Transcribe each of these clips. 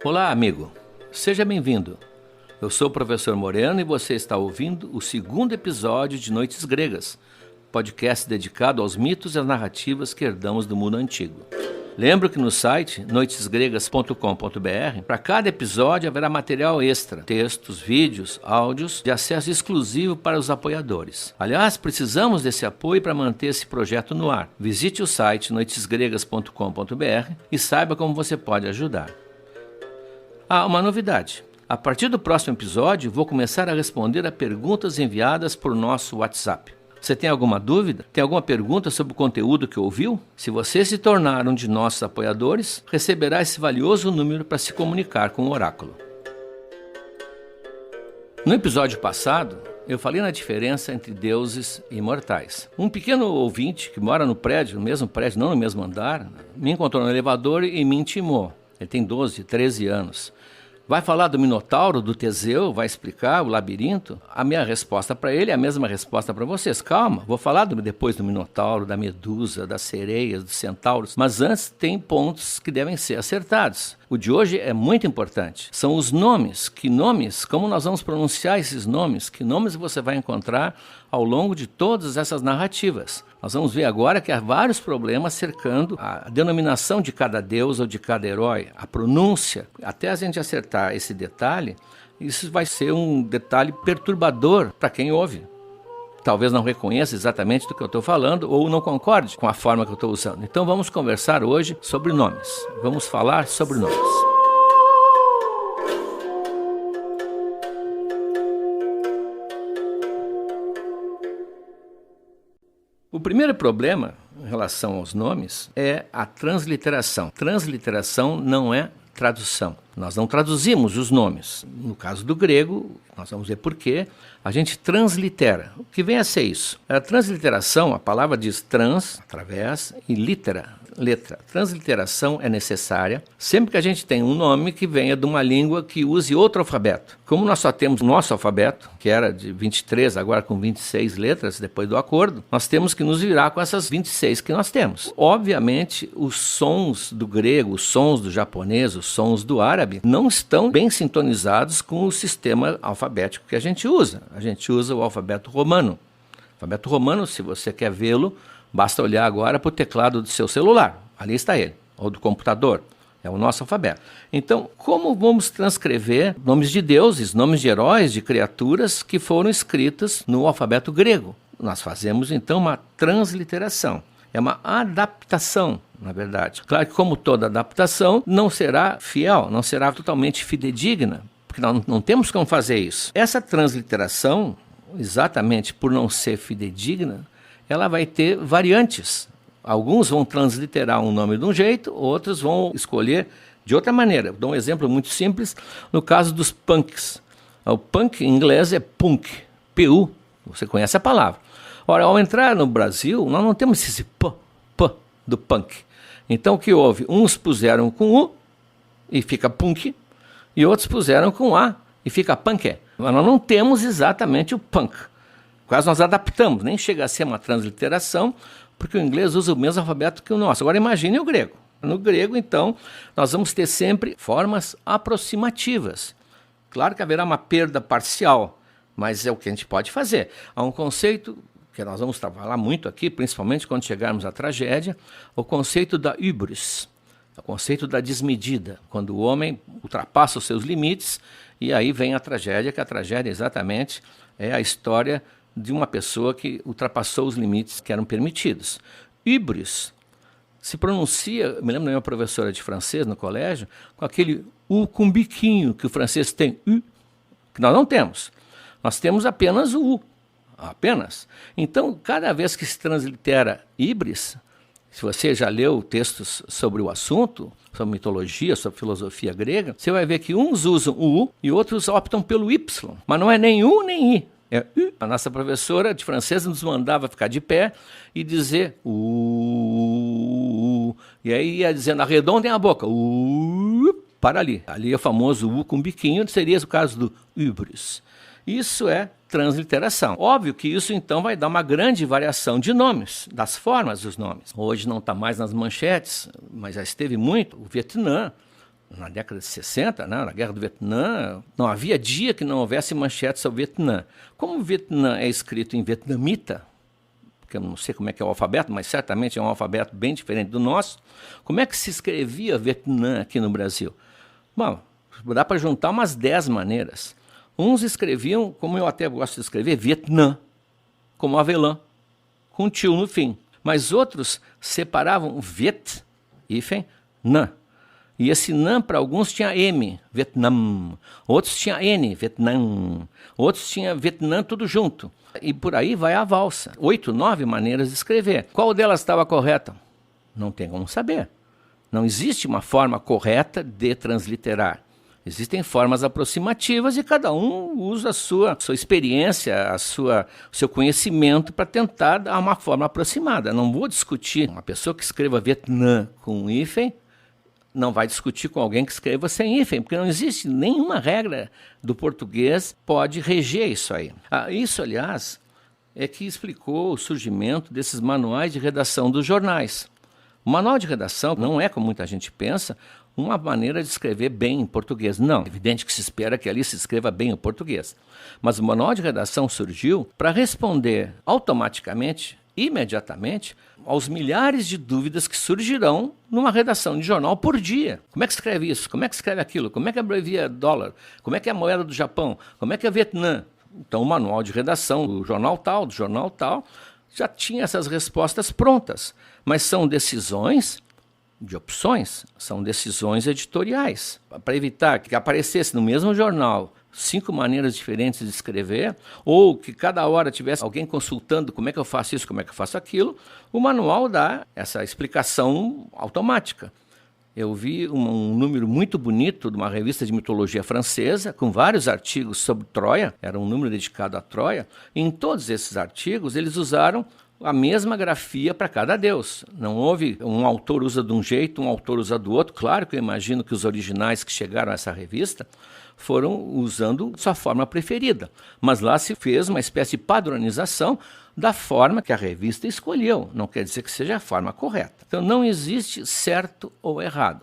Olá, amigo. Seja bem-vindo. Eu sou o professor Moreno e você está ouvindo o segundo episódio de Noites Gregas, podcast dedicado aos mitos e às narrativas que herdamos do mundo antigo. Lembro que no site noitesgregas.com.br, para cada episódio haverá material extra, textos, vídeos, áudios de acesso exclusivo para os apoiadores. Aliás, precisamos desse apoio para manter esse projeto no ar. Visite o site noitesgregas.com.br e saiba como você pode ajudar. Ah, uma novidade. A partir do próximo episódio, vou começar a responder a perguntas enviadas por nosso WhatsApp. Você tem alguma dúvida? Tem alguma pergunta sobre o conteúdo que ouviu? Se você se tornar um de nossos apoiadores, receberá esse valioso número para se comunicar com o oráculo. No episódio passado, eu falei na diferença entre deuses e mortais. Um pequeno ouvinte que mora no mesmo prédio, não no mesmo andar, me encontrou no elevador e me intimou. Ele tem 12, 13 anos. Vai falar do Minotauro, do Teseu, vai explicar o labirinto? A minha resposta para ele é a mesma resposta para vocês. Calma, vou falar depois do Minotauro, da Medusa, das sereias, dos centauros. Mas antes tem pontos que devem ser acertados. O de hoje é muito importante. São os nomes. Que nomes? Como nós vamos pronunciar esses nomes? Que nomes você vai encontrar ao longo de todas essas narrativas? Nós vamos ver agora que há vários problemas cercando a denominação de cada deus ou de cada herói, a pronúncia. Até a gente acertar esse detalhe, isso vai ser um detalhe perturbador para quem ouve. Talvez não reconheça exatamente do que eu estou falando ou não concorde com a forma que eu estou usando. Então vamos conversar hoje sobre nomes. Vamos falar sobre nomes. O primeiro problema em relação aos nomes é a transliteração. Transliteração não é tradução. Nós não traduzimos os nomes. No caso do grego, nós vamos ver por quê, a gente translitera. O que vem a ser isso? A transliteração, a palavra diz trans, através, e litera, letra. Transliteração é necessária sempre que a gente tem um nome que venha de uma língua que use outro alfabeto. Como nós só temos o nosso alfabeto, que era de 23, agora com 26 letras, depois do acordo, nós temos que nos virar com essas 26 que nós temos. Obviamente, os sons do grego, os sons do japonês, os sons do árabe, não estão bem sintonizados com o sistema alfabético que a gente usa. A gente usa o alfabeto romano. O alfabeto romano, se você quer vê-lo, basta olhar agora para o teclado do seu celular. Ali está ele, ou do computador. É o nosso alfabeto. Então, como vamos transcrever nomes de deuses, nomes de heróis, de criaturas que foram escritas no alfabeto grego? Nós fazemos, então, uma transliteração. É uma adaptação, na verdade. Claro que, como toda adaptação, não será fiel, não será totalmente fidedigna, porque nós não temos como fazer isso. Essa transliteração, exatamente por não ser fidedigna, ela vai ter variantes. Alguns vão transliterar um nome de um jeito, outros vão escolher de outra maneira. Dou um exemplo muito simples, no caso dos punks. O punk em inglês é punk, P-U, você conhece a palavra. Ora, ao entrar no Brasil, nós não temos esse p do punk. Então, o que houve? Uns puseram com U e fica punk, e outros puseram com A e fica punk. Mas nós não temos exatamente o punk. Quase nós adaptamos, nem chega a ser uma transliteração, porque o inglês usa o mesmo alfabeto que o nosso. Agora imagine o grego. No grego, então, nós vamos ter sempre formas aproximativas. Claro que haverá uma perda parcial, mas é o que a gente pode fazer. Há um conceito que nós vamos trabalhar muito aqui, principalmente quando chegarmos à tragédia, o conceito da hybris, o conceito da desmedida, quando o homem ultrapassa os seus limites, e aí vem a tragédia, que a tragédia exatamente é a história de uma pessoa que ultrapassou os limites que eram permitidos. Hybris se pronuncia, me lembro da minha professora de francês no colégio, com aquele U com biquinho, que o francês tem U, que nós não temos. Nós temos apenas o U. Apenas. Então, cada vez que se translitera hybris, se você já leu textos sobre o assunto, sobre mitologia, sobre filosofia grega, você vai ver que uns usam o U e outros optam pelo Y. Mas não é nem U nem I, é U. A nossa professora de francês nos mandava ficar de pé e dizer U. E aí ia dizendo, arredondem a boca, U, para ali. Ali é o famoso U com biquinho, seria o caso do hybris. Isso é transliteração. Óbvio que isso então vai dar uma grande variação de nomes, das formas dos nomes. Hoje não está mais nas manchetes, mas já esteve muito, o Vietnã, na década de 60, né, na Guerra do Vietnã, não havia dia que não houvesse manchetes sobre o Vietnã. Como o Vietnã é escrito em vietnamita, que eu não sei como é que é o alfabeto, mas certamente é um alfabeto bem diferente do nosso, como é que se escrevia Vietnã aqui no Brasil? Bom, dá para juntar umas 10 maneiras. Uns escreviam, como eu até gosto de escrever, Vietnã, como avelã, com tio no fim. Mas outros separavam Viet, hífen, Nã. E esse Nã, para alguns, tinha M, Vietnam. Outros tinha N, Vietnam. Outros tinha Vietnã tudo junto. E por aí vai a valsa. 8, 9 maneiras de escrever. Qual delas estava correta? Não tem como saber. Não existe uma forma correta de transliterar. Existem formas aproximativas e cada um usa a sua experiência, o seu conhecimento para tentar dar uma forma aproximada. Não vou discutir uma pessoa que escreva Vietnã com hífen, não vai discutir com alguém que escreva sem hífen, porque não existe nenhuma regra do português pode reger isso aí. Isso, aliás, é que explicou o surgimento desses manuais de redação dos jornais. O manual de redação não é, como muita gente pensa, uma maneira de escrever bem em português. Não, é evidente que se espera que ali se escreva bem o português. Mas o manual de redação surgiu para responder automaticamente, imediatamente, aos milhares de dúvidas que surgirão numa redação de jornal por dia. Como é que escreve isso? Como é que escreve aquilo? Como é que abrevia dólar? Como é que é a moeda do Japão? Como é que é Vietnã? Então o manual de redação do jornal tal, já tinha essas respostas prontas. Mas são decisões de opções, são decisões editoriais. Para evitar que aparecesse no mesmo jornal 5 maneiras diferentes de escrever, ou que cada hora tivesse alguém consultando como é que eu faço isso, como é que eu faço aquilo, o manual dá essa explicação automática. Eu vi um número muito bonito de uma revista de mitologia francesa, com vários artigos sobre Troia, era um número dedicado a Troia, e em todos esses artigos eles usaram a mesma grafia para cada deus. Não houve um autor usa de um jeito, um autor usa do outro. Claro que eu imagino que os originais que chegaram a essa revista foram usando sua forma preferida. Mas lá se fez uma espécie de padronização da forma que a revista escolheu. Não quer dizer que seja a forma correta. Então não existe certo ou errado.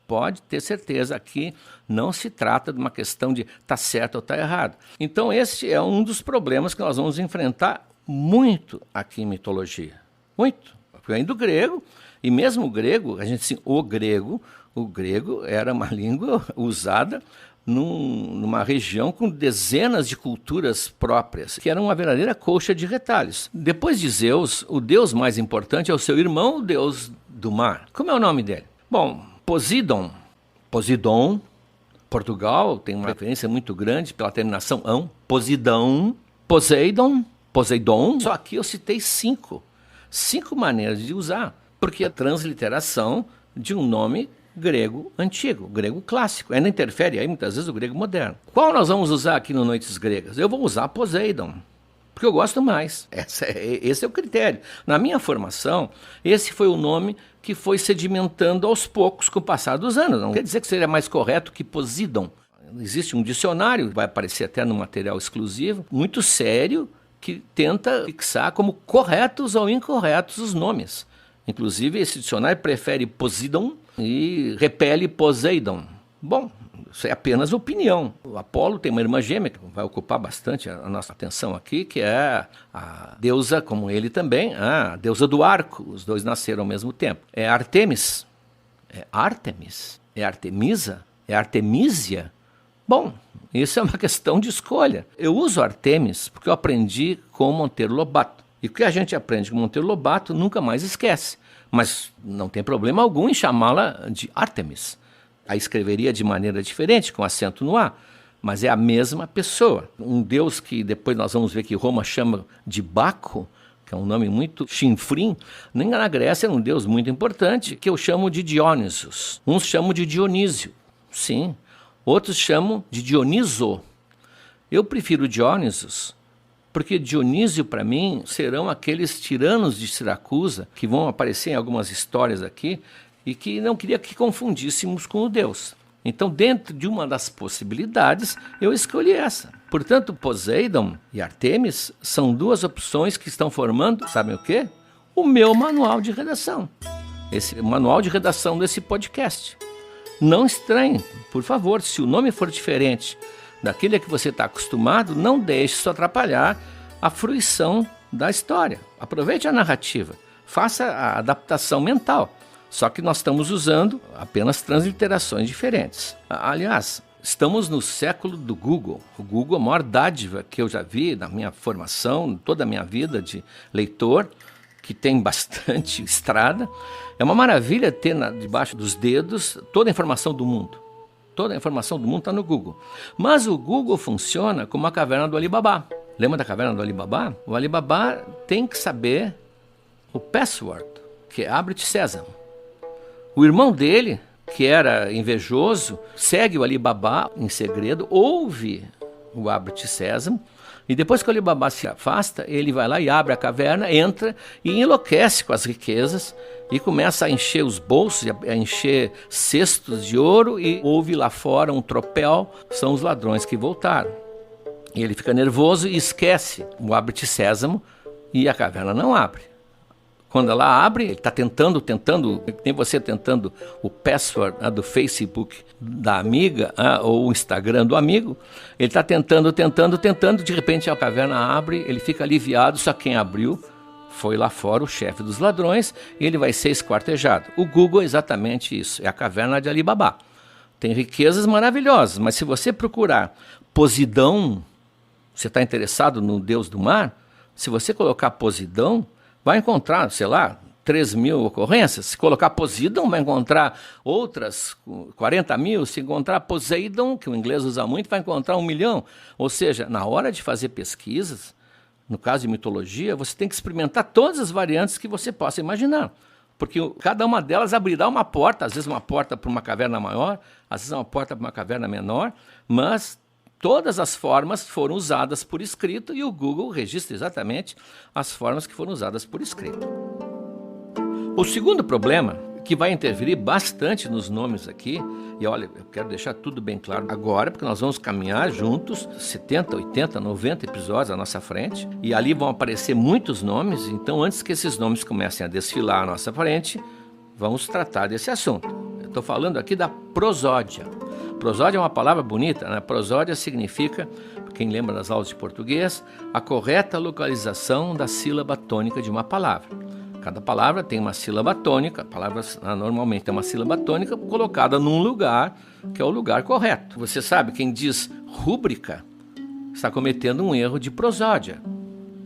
Pode ter certeza que não se trata de uma questão de tá certo ou tá errado. Então esse é um dos problemas que nós vamos enfrentar muito aqui em mitologia. Muito. Vem do grego, e mesmo o grego, a gente assim, o grego era uma língua usada numa região com dezenas de culturas próprias, que era uma verdadeira colcha de retalhos. Depois de Zeus, o deus mais importante é o seu irmão, o deus do mar. Como é o nome dele? Bom, Poseidon. Portugal tem uma referência muito grande pela terminação ão. Poseidon. Só aqui eu citei 5 maneiras de usar, porque a transliteração de um nome grego antigo, grego clássico, ainda interfere aí muitas vezes o grego moderno. Qual nós vamos usar aqui no Noites Gregas? Eu vou usar Poseidon, porque eu gosto mais. Esse é o critério. Na minha formação, esse foi o nome que foi sedimentando aos poucos com o passar dos anos. Não quer dizer que seria mais correto que Poseidon. Existe um dicionário, vai aparecer até no material exclusivo, muito sério, que tenta fixar como corretos ou incorretos os nomes. Inclusive, esse dicionário prefere Poseidon e repele Poseidon. Bom, isso é apenas opinião. O Apolo tem uma irmã gêmea que vai ocupar bastante a nossa atenção aqui, que é a deusa, como ele também, a deusa do arco. Os dois nasceram ao mesmo tempo. É Artemis. É Artemis? É Artemisa? É Artemísia? Bom, isso é uma questão de escolha. Eu uso Artemis porque eu aprendi com Monteiro Lobato. E o que a gente aprende com Monteiro Lobato nunca mais esquece. Mas não tem problema algum em chamá-la de Artemis. Aí escreveria de maneira diferente, com acento no A, mas é a mesma pessoa. Um deus que depois nós vamos ver que Roma chama de Baco, que é um nome muito chinfrim, nem na Grécia era um deus muito importante, que eu chamo de Dionysos. Uns chamam de Dionísio, sim. Outros chamam de Dioniso. Eu prefiro Dionysos, porque Dionísio, para mim, serão aqueles tiranos de Siracusa, que vão aparecer em algumas histórias aqui, e que não queria que confundíssemos com o Deus. Então, dentro de uma das possibilidades, eu escolhi essa. Portanto, Poseidon e Artemis são 2 opções que estão formando, sabem o quê? O meu manual de redação. Esse manual de redação desse podcast. Não estranhe, por favor, se o nome for diferente daquele a que você está acostumado, não deixe isso atrapalhar a fruição da história. Aproveite a narrativa, faça a adaptação mental. Só que nós estamos usando apenas transliterações diferentes. Aliás, estamos no século do Google. O Google é a maior dádiva que eu já vi na minha formação, toda a minha vida de leitor, que tem bastante estrada. É uma maravilha ter debaixo dos dedos toda a informação do mundo. Toda a informação do mundo está no Google. Mas o Google funciona como a caverna do Alibaba. Lembra da caverna do Alibaba? O Alibaba tem que saber o password, que é Abre-te Sésamo. O irmão dele, que era invejoso, segue o Alibaba em segredo, ouve o Abre-te Sésamo, e depois que o Alibaba se afasta, ele vai lá e abre a caverna, entra e enlouquece com as riquezas e começa a encher os bolsos, a encher cestos de ouro, e ouve lá fora um tropel, são os ladrões que voltaram. E ele fica nervoso e esquece o Abre-te Sésamo e a caverna não abre. Quando ela abre, ele está tentando, tem você tentando o password do Facebook da amiga ou o Instagram do amigo, ele está tentando, de repente a caverna abre, ele fica aliviado, só quem abriu foi lá fora o chefe dos ladrões e ele vai ser esquartejado. O Google é exatamente isso, é a caverna de Alibaba. Tem riquezas maravilhosas, mas se você procurar Posidão, você está interessado no deus do mar, se você colocar Posidão, vai encontrar, sei lá, 3.000 ocorrências. Se colocar Poseidon, vai encontrar outras 40.000. Se encontrar Poseidon, que o inglês usa muito, vai encontrar 1 milhão. Ou seja, na hora de fazer pesquisas, no caso de mitologia, você tem que experimentar todas as variantes que você possa imaginar. Porque cada uma delas abrirá uma porta, às vezes uma porta para uma caverna maior, às vezes uma porta para uma caverna menor, mas todas as formas foram usadas por escrito e o Google registra exatamente as formas que foram usadas por escrito. O segundo problema, que vai interferir bastante nos nomes aqui, e olha, eu quero deixar tudo bem claro agora, porque nós vamos caminhar juntos 70, 80, 90 episódios à nossa frente, e ali vão aparecer muitos nomes, então antes que esses nomes comecem a desfilar à nossa frente, vamos tratar desse assunto. Eu estou falando aqui da prosódia. Prosódia é uma palavra bonita, né? Prosódia significa, quem lembra das aulas de português, a correta localização da sílaba tônica de uma palavra. Cada palavra tem uma sílaba tônica, a palavra normalmente tem uma sílaba tônica colocada num lugar que é o lugar correto. Você sabe, quem diz rúbrica está cometendo um erro de prosódia.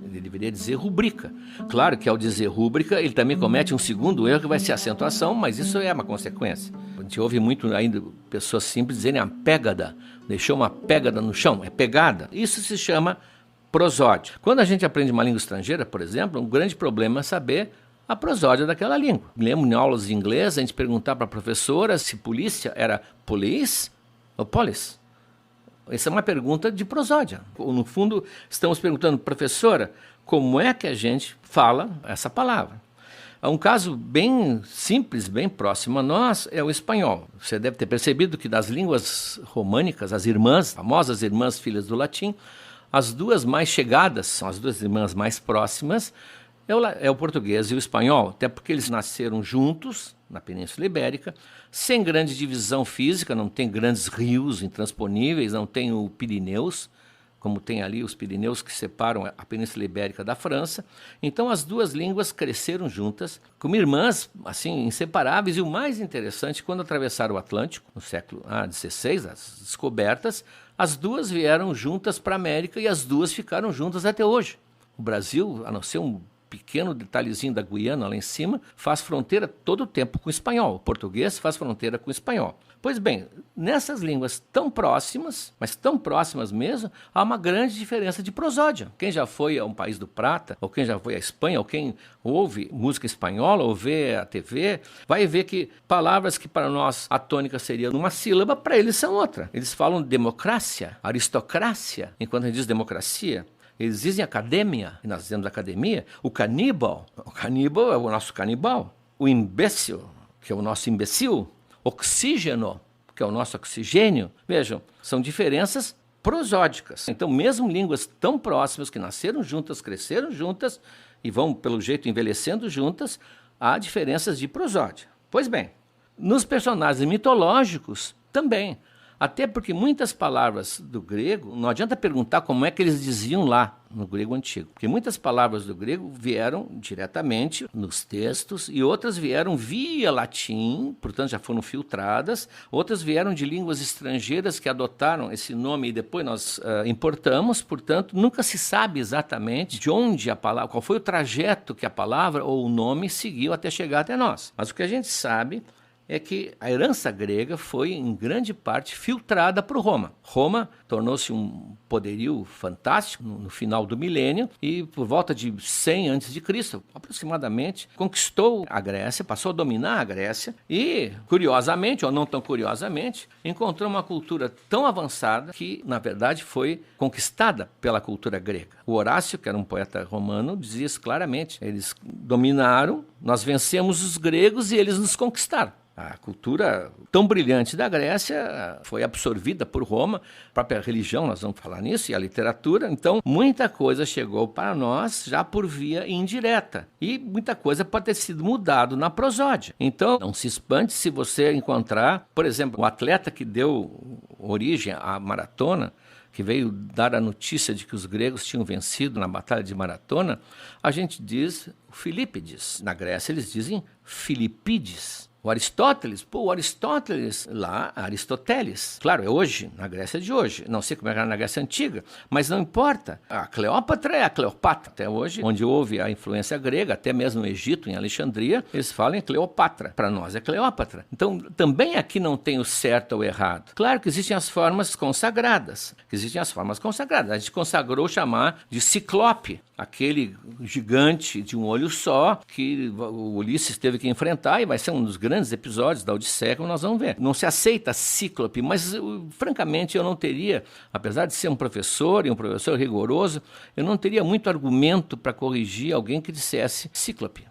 Ele deveria dizer rubrica. Claro que ao dizer rúbrica, ele também comete um segundo erro que vai ser acentuação, mas isso é uma consequência. A gente ouve muito ainda pessoas simples dizerem a pegada, deixou uma pegada no chão, é pegada. Isso se chama prosódia. Quando a gente aprende uma língua estrangeira, por exemplo, um grande problema é saber a prosódia daquela língua. Lembro em aulas de inglês, a gente perguntar para a professora se polícia era police ou police. Essa é uma pergunta de prosódia. No fundo, estamos perguntando, professora, como é que a gente fala essa palavra? Um caso bem simples, bem próximo a nós, é o espanhol. Você deve ter percebido que das línguas românicas, as irmãs, famosas irmãs filhas do latim, as duas mais chegadas, são as duas irmãs mais próximas, é o português e o espanhol, até porque eles nasceram juntos na Península Ibérica, sem grande divisão física, não tem grandes rios intransponíveis, não tem o Pirineus, como tem ali os Pirineus que separam a Península Ibérica da França. Então as duas línguas cresceram juntas, como irmãs, assim, inseparáveis. E o mais interessante, quando atravessaram o Atlântico, no século XVI, as descobertas, as duas vieram juntas para a América e as duas ficaram juntas até hoje. O Brasil, a não ser um pequeno detalhezinho da Guiana lá em cima, faz fronteira todo o tempo com o espanhol. O português faz fronteira com o espanhol. Pois bem, nessas línguas tão próximas, mas tão próximas mesmo, há uma grande diferença de prosódia. Quem já foi a um país do Prata, ou quem já foi à Espanha, ou quem ouve música espanhola, ou vê a TV, vai ver que palavras que para nós a tônica seria numa sílaba, para eles são outra. Eles falam democracia, aristocracia, enquanto a gente diz democracia. Eles dizem academia, e nós dizemos academia. O caníbal é o nosso canibal. O imbécil, que é o nosso imbecil. Oxígeno, que é o nosso oxigênio. Vejam, são diferenças prosódicas. Então, mesmo línguas tão próximas, que nasceram juntas, cresceram juntas, e vão, pelo jeito, envelhecendo juntas, há diferenças de prosódia. Pois bem, Nos personagens mitológicos, também. Até porque muitas palavras do grego, não adianta perguntar como é que eles diziam lá no grego antigo, porque muitas palavras do grego vieram diretamente nos textos e outras vieram via latim, portanto já foram filtradas, outras vieram de línguas estrangeiras que adotaram esse nome e depois nós importamos, portanto nunca se sabe exatamente de onde a palavra, qual foi o trajeto que a palavra ou o nome seguiu até chegar até nós. Mas o que a gente sabe é que a herança grega foi, em grande parte, filtrada por Roma. Roma tornou-se um poderio fantástico no final do milênio e, por volta de 100 a.C., aproximadamente, conquistou a Grécia, passou a dominar a Grécia e, curiosamente, ou não tão curiosamente, encontrou uma cultura tão avançada que, na verdade, foi conquistada pela cultura grega. O Horácio, que era um poeta romano, dizia isso claramente. Eles dominaram, nós vencemos os gregos e eles nos conquistaram. A cultura tão brilhante da Grécia foi absorvida por Roma, a própria religião, nós vamos falar nisso, e a literatura. Então, muita coisa chegou para nós já por via indireta. E muita coisa pode ter sido mudado na prosódia. Então, não se espante se você encontrar, por exemplo, o atleta que deu origem à maratona, que veio dar a notícia de que os gregos tinham vencido na batalha de Maratona, a gente diz Filípides. Na Grécia eles dizem Filipides. O Aristóteles, lá, Aristoteles. Claro, é hoje, na Grécia de hoje. Não sei como era na Grécia Antiga, mas não importa. A Cleópatra é a Cleopatra. Até hoje, onde houve a influência grega, até mesmo no Egito, em Alexandria, eles falam em Cleopatra. Para nós é Cleópatra. Então, também aqui não tem o certo ou errado. Claro que existem as formas consagradas. A gente consagrou chamar de Ciclope, aquele gigante de um olho só, que o Ulisses teve que enfrentar, e vai ser um dos grandes episódios da Odisseia, como nós vamos ver. Não se aceita Cíclope, mas francamente eu não teria, apesar de ser um professor e um professor rigoroso, eu não teria muito argumento para corrigir alguém que dissesse Cíclope.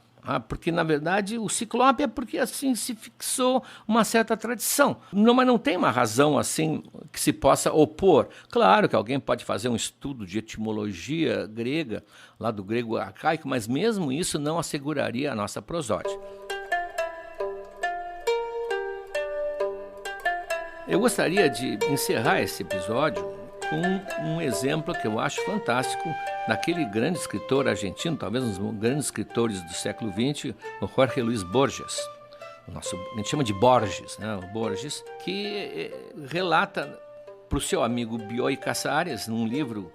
Porque, na verdade, o Ciclope é porque assim se fixou uma certa tradição. Não, mas não tem uma razão assim que se possa opor. Claro que alguém pode fazer um estudo de etimologia grega, lá do grego arcaico, mas mesmo isso não asseguraria a nossa prosódia. Eu gostaria de encerrar esse episódio com um exemplo que eu acho fantástico daquele grande escritor argentino, talvez um dos grandes escritores do século XX, o Jorge Luis Borges. A gente chama de Borges, né? O Borges, que relata para o seu amigo Bioy Casares, num livro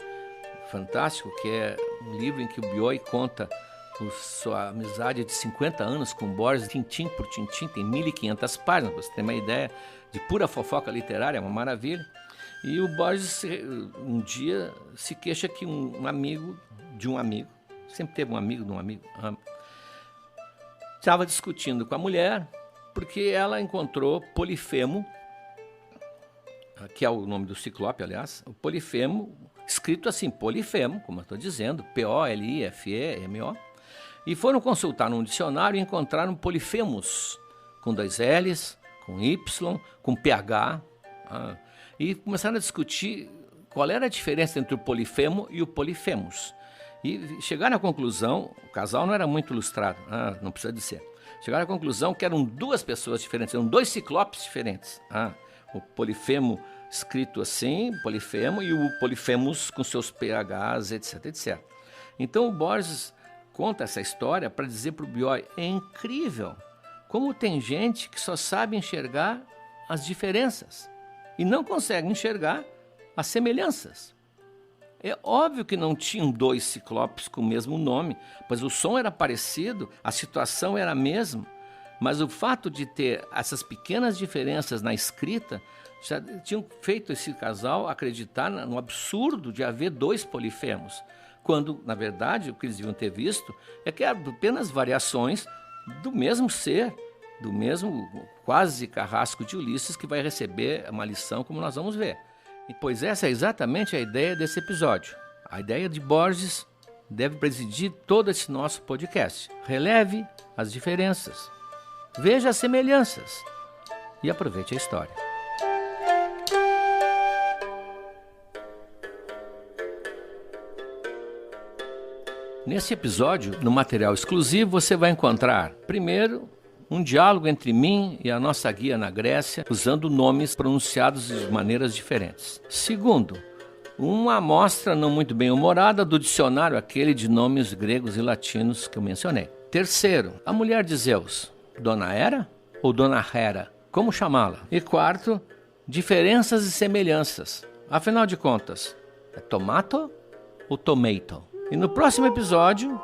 fantástico, que é um livro em que o Bioy conta sua amizade de 50 anos com Borges, tintim por tintim, tem 1.500 páginas, para você ter uma ideia de pura fofoca literária, é uma maravilha. E o Borges, um dia, se queixa que um amigo de um amigo, sempre teve um amigo de um amigo, estava discutindo com a mulher, porque ela encontrou Polifemo, que é o nome do Ciclope, aliás, o Polifemo, escrito assim, Polifemo, como eu estou dizendo, Polifemo, e foram consultar num dicionário e encontraram Polifemos, com 2 L's, com Y, com PH, e começaram a discutir qual era a diferença entre o Polifemo e o Polifemos. E chegaram à conclusão, o casal não era muito ilustrado, não precisa dizer, chegaram à conclusão que eram 2 pessoas diferentes, eram 2 ciclopes diferentes. O Polifemo escrito assim, Polifemo, e o Polifemos com seus PHs, etc, etc. Então o Borges conta essa história para dizer para o Bioy, é incrível como tem gente que só sabe enxergar as diferenças e não consegue enxergar as semelhanças. É óbvio que não tinham 2 ciclopes com o mesmo nome, pois o som era parecido, a situação era a mesma, mas o fato de ter essas pequenas diferenças na escrita já tinham feito esse casal acreditar no absurdo de haver 2 polifemos, quando, na verdade, o que eles deviam ter visto é que eram apenas variações do mesmo ser, do mesmo quase carrasco de Ulisses, que vai receber uma lição, como nós vamos ver. E, pois essa é exatamente a ideia desse episódio. A ideia de Borges deve presidir todo esse nosso podcast. Releve as diferenças, veja as semelhanças e aproveite a história. Nesse episódio, no material exclusivo, você vai encontrar, primeiro, um diálogo entre mim e a nossa guia na Grécia, usando nomes pronunciados de maneiras diferentes. Segundo, uma amostra não muito bem humorada do dicionário, aquele de nomes gregos e latinos que eu mencionei. Terceiro, a mulher de Zeus, Dona Hera ou Dona Hera? Como chamá-la? E quarto, diferenças e semelhanças. Afinal de contas, é tomato ou tomato? E no próximo episódio,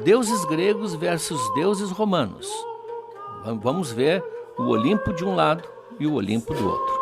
deuses gregos versus deuses romanos. Vamos ver o Olimpo de um lado e o Olimpo do outro.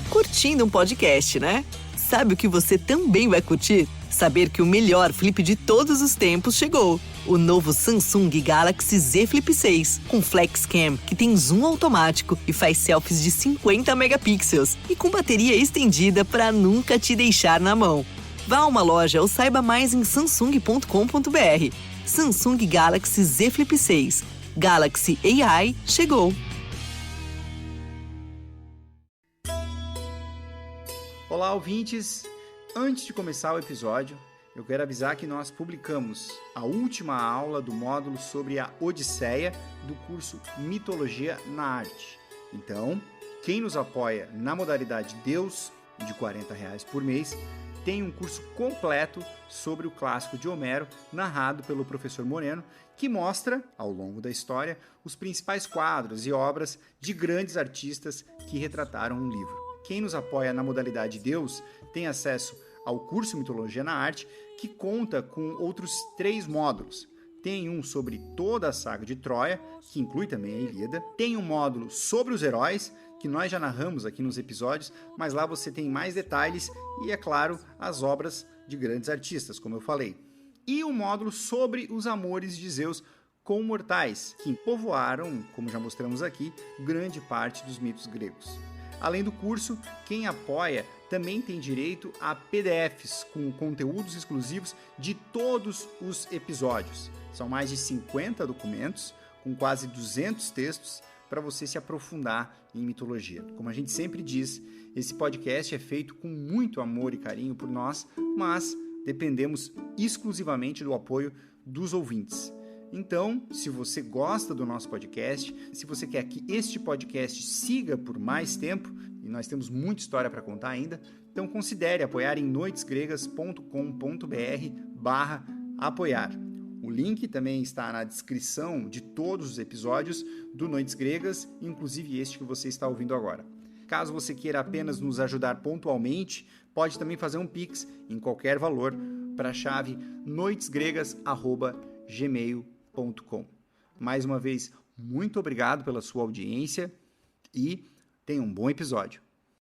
Curtindo um podcast, né? Sabe o que você também vai curtir? Saber que o melhor flip de todos os tempos chegou. O novo Samsung Galaxy Z Flip 6, com Flex Cam, que tem zoom automático e faz selfies de 50 megapixels e com bateria estendida para nunca te deixar na mão. Vá a uma loja ou saiba mais em samsung.com.br. Samsung Galaxy Z Flip 6. Galaxy AI chegou. Olá, ouvintes! Antes de começar o episódio, eu quero avisar que nós publicamos a última aula do módulo sobre a Odisseia do curso Mitologia na Arte. Então, quem nos apoia na modalidade Deus, de R$40 por mês, tem um curso completo sobre o clássico de Homero, narrado pelo professor Moreno, que mostra, ao longo da história, os principais quadros e obras de grandes artistas que retrataram um livro. Quem nos apoia na modalidade Deus tem acesso ao curso Mitologia na Arte, que conta com outros 3 módulos. Tem um sobre toda a saga de Troia, que inclui também a Ilíada. Tem um módulo sobre os heróis, que nós já narramos aqui nos episódios, mas lá você tem mais detalhes e, é claro, as obras de grandes artistas, como eu falei. E um módulo sobre os amores de Zeus com mortais, que povoaram, como já mostramos aqui, grande parte dos mitos gregos. Além do curso, quem apoia também tem direito a PDFs com conteúdos exclusivos de todos os episódios. São mais de 50 documentos, com quase 200 textos, para você se aprofundar em mitologia. Como a gente sempre diz, esse podcast é feito com muito amor e carinho por nós, mas dependemos exclusivamente do apoio dos ouvintes. Então, se você gosta do nosso podcast, se você quer que este podcast siga por mais tempo, e nós temos muita história para contar ainda, então considere apoiar em noitesgregas.com.br/apoiar. O link também está na descrição de todos os episódios do Noites Gregas, inclusive este que você está ouvindo agora. Caso você queira apenas nos ajudar pontualmente, pode também fazer um Pix em qualquer valor para a chave noitesgregas@gmail.com. Mais uma vez, muito obrigado pela sua audiência e tenha um bom episódio.